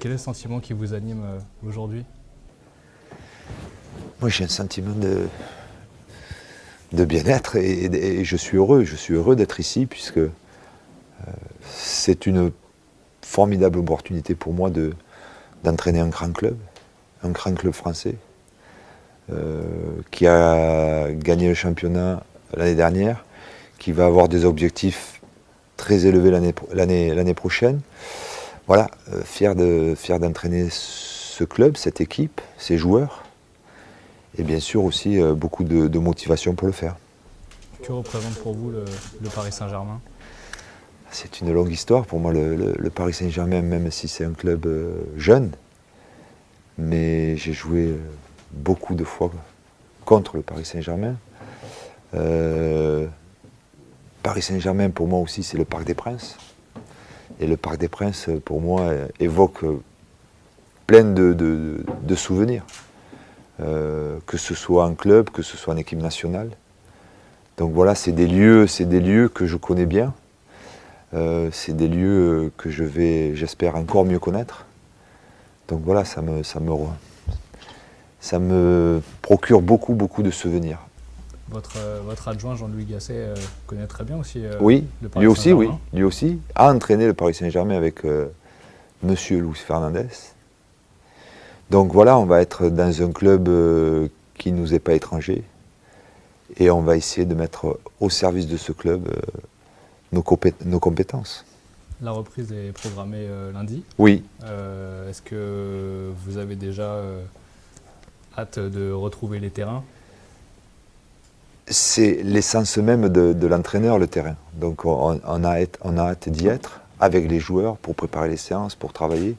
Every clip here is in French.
Quel est le sentiment qui vous anime aujourd'hui? Moi, j'ai un sentiment de bien-être et je suis heureux. Je suis heureux d'être ici puisque c'est une formidable opportunité pour moi d'entraîner un grand club français qui a gagné le championnat l'année dernière, qui va avoir des objectifs très élevés l'année prochaine. Voilà, fier d'entraîner ce club, cette équipe, ces joueurs, et bien sûr aussi beaucoup de motivation pour le faire. Que représente pour vous le Paris Saint-Germain? C'est une longue histoire pour moi, le Paris Saint-Germain, même si c'est un club jeune, mais j'ai joué beaucoup de fois contre le Paris Saint-Germain. Paris Saint-Germain, pour moi aussi, c'est le Parc des Princes. Et le Parc des Princes, pour moi, évoque plein de souvenirs. Que ce soit en club, que ce soit en équipe nationale. Donc voilà, c'est des lieux que je connais bien. C'est des lieux que je vais, j'espère, encore mieux connaître. Donc voilà, ça me procure beaucoup de souvenirs. Votre adjoint Jean-Louis Gasset connaît très bien aussi Oui, le Paris Saint-Germain. lui aussi a entraîné le Paris Saint-Germain avec Monsieur Luis Fernandez. Donc voilà, on va être dans un club qui ne nous est pas étranger et on va essayer de mettre au service de ce club nos compétences. La reprise est programmée lundi. Oui. Est-ce que vous avez déjà hâte de retrouver les terrains? C'est l'essence même de l'entraîneur, le terrain. Donc on a hâte d'y être avec les joueurs pour préparer les séances, pour travailler.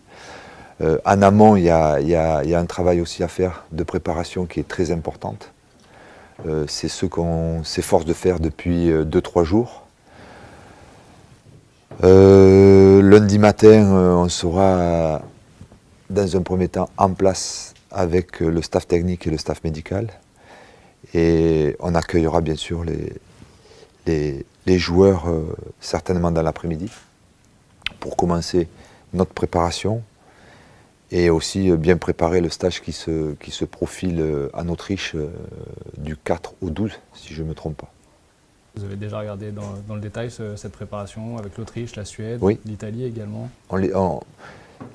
En amont, il y a un travail aussi à faire de préparation qui est très importante. C'est ce qu'on s'efforce de faire depuis 2-3 jours. Lundi matin, on sera dans un premier temps en place avec le staff technique et le staff médical. Et on accueillera bien sûr les joueurs certainement dans l'après-midi pour commencer notre préparation et aussi bien préparer le stage qui se profile en Autriche du 4 au 12, si je ne me trompe pas. Vous avez déjà regardé dans le détail cette préparation avec l'Autriche, la Suède, Oui. l'Italie également?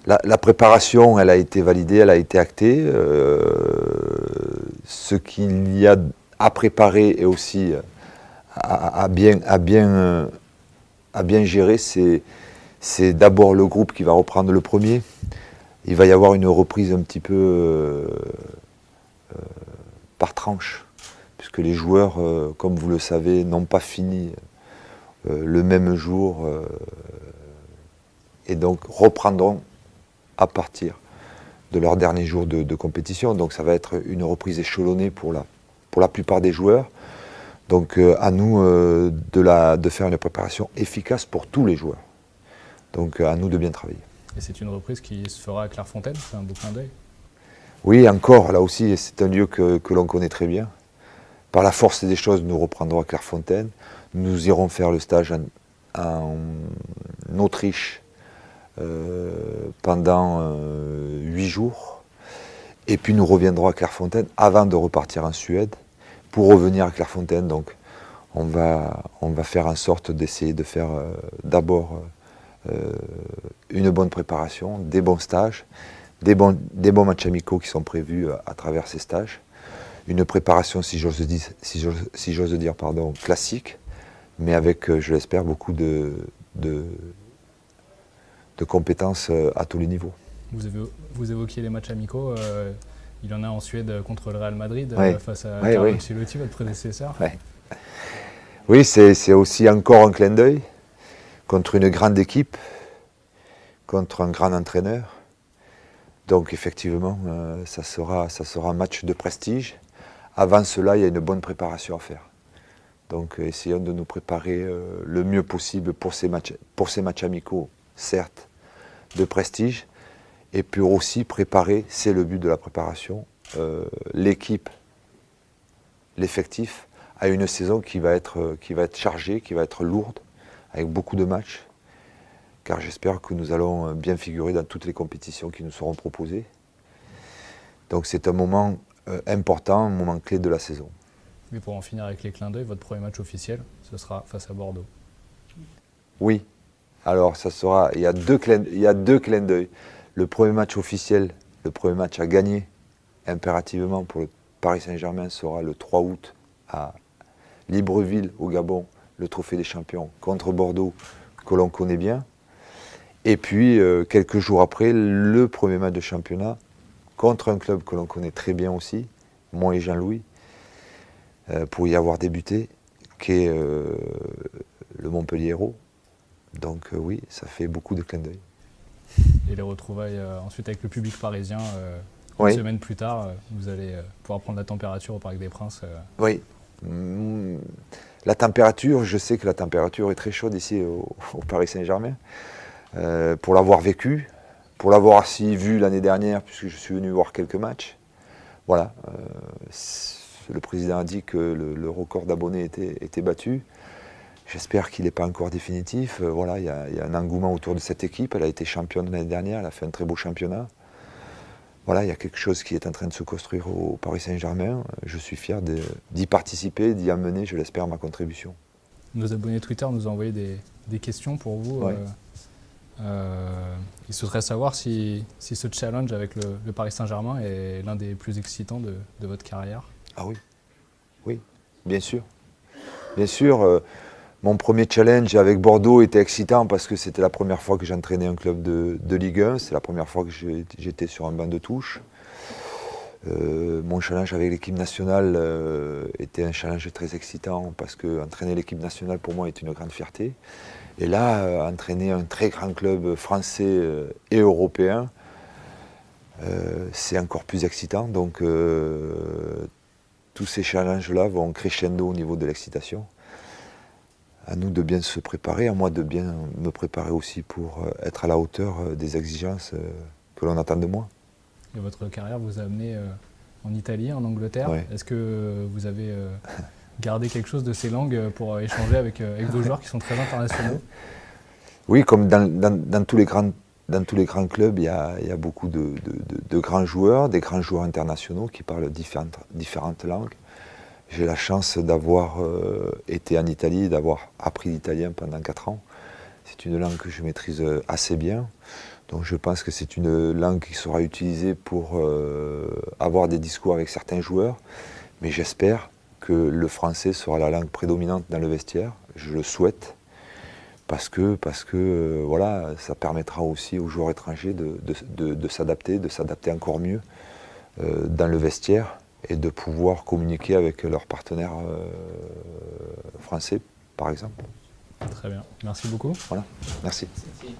La préparation, elle a été validée, elle a été actée. Ce qu'il y a à préparer et aussi à bien gérer, c'est d'abord le groupe qui va reprendre le premier. Il va y avoir une reprise un petit peu par tranche, puisque les joueurs, comme vous le savez, n'ont pas fini le même jour et donc reprendront à partir de leur dernier jour de compétition. Donc ça va être une reprise échelonnée pour la plupart des joueurs. Donc à nous de faire une préparation efficace pour tous les joueurs. Donc à nous de bien travailler. Et c'est une reprise qui se fera à Clairefontaine, c'est un beau clin d'œil. Oui, encore, là aussi, c'est un lieu que l'on connaît très bien. Par la force des choses, nous reprendrons à Clairefontaine. Nous irons faire le stage en Autriche pendant 8 jours. Et puis nous reviendrons à Clairefontaine avant de repartir en Suède pour revenir à Clairefontaine. Donc on va faire en sorte d'essayer de faire d'abord une bonne préparation, des bons stages, des bons matchs amicaux qui sont prévus à travers ces stages. Une préparation, si j'ose dire, classique, mais avec, je l'espère, beaucoup de compétences à tous les niveaux. Vous évoquiez les matchs amicaux. Il y en a en Suède contre le Real Madrid face à Carlo Ancelotti, votre prédécesseur. Ouais. Oui, c'est aussi encore un clin d'œil contre une grande équipe, contre un grand entraîneur. Donc effectivement, ça sera un match de prestige. Avant cela, il y a une bonne préparation à faire. Donc essayons de nous préparer le mieux possible pour ces matchs amicaux, certes, de prestige, et puis aussi préparer, c'est le but de la préparation, l'équipe, l'effectif, à une saison qui va être chargée, qui va être lourde, avec beaucoup de matchs, car j'espère que nous allons bien figurer dans toutes les compétitions qui nous seront proposées. Donc c'est un moment important, un moment clé de la saison. Mais pour en finir avec les clins d'œil, votre premier match officiel, ce sera face à Bordeaux. Oui, alors ça sera, il y a deux clins d'œil. Le premier match officiel, le premier match à gagner impérativement pour le Paris Saint-Germain sera le 3 août à Libreville au Gabon, le Trophée des Champions contre Bordeaux que l'on connaît bien. Et puis quelques jours après, le premier match de championnat contre un club que l'on connaît très bien aussi, moi et Jean-Louis, pour y avoir débuté, qui est le Montpellier Hérault. Donc oui, ça fait beaucoup de clins d'œil. Et les retrouvailles ensuite avec le public parisien, Oui. une semaine plus tard, vous allez pouvoir prendre la température au Parc des Princes. Oui. La température, je sais que la température est très chaude ici au Paris Saint-Germain. Pour l'avoir vécu, pour l'avoir aussi vu l'année dernière, puisque je suis venu voir quelques matchs. Voilà. Le président a dit que le record d'abonnés était battu. J'espère qu'il n'est pas encore définitif. Voilà, il y a un engouement autour de cette équipe. Elle a été championne l'année dernière, elle a fait un très beau championnat. Voilà, il y a quelque chose qui est en train de se construire au Paris Saint-Germain. Je suis fier d'y participer, d'y amener, je l'espère, ma contribution. Nos abonnés Twitter nous ont envoyé des questions pour vous. Ouais. Ils souhaiteraient savoir si ce challenge avec le Paris Saint-Germain est l'un des plus excitants de votre carrière. Ah oui, oui, bien sûr. Bien sûr, mon premier challenge avec Bordeaux était excitant parce que c'était la première fois que j'entraînais un club de Ligue 1, c'est la première fois que j'étais sur un banc de touche. Mon challenge avec l'équipe nationale était un challenge très excitant parce que entraîner l'équipe nationale pour moi est une grande fierté. Et là, entraîner un très grand club français et européen, c'est encore plus excitant. Donc tous ces challenges-là vont crescendo au niveau de l'excitation. À nous de bien se préparer, à moi de bien me préparer aussi pour être à la hauteur des exigences que l'on attend de moi. Et votre carrière vous a amené en Italie, en Angleterre. Ouais. Est-ce que vous avez gardé quelque chose de ces langues pour échanger avec vos joueurs qui sont très internationaux? Oui, comme dans tous les grands clubs, il y a beaucoup de grands joueurs, des grands joueurs internationaux qui parlent différentes langues. J'ai la chance d'avoir été en Italie, d'avoir appris l'italien pendant 4 ans. C'est une langue que je maîtrise assez bien. Donc je pense que c'est une langue qui sera utilisée pour avoir des discours avec certains joueurs. Mais j'espère que le français sera la langue prédominante dans le vestiaire. Je le souhaite. Parce que voilà, ça permettra aussi aux joueurs étrangers de s'adapter encore mieux dans le vestiaire et de pouvoir communiquer avec leurs partenaires français, par exemple. Très bien. Merci beaucoup. Voilà, merci. Merci.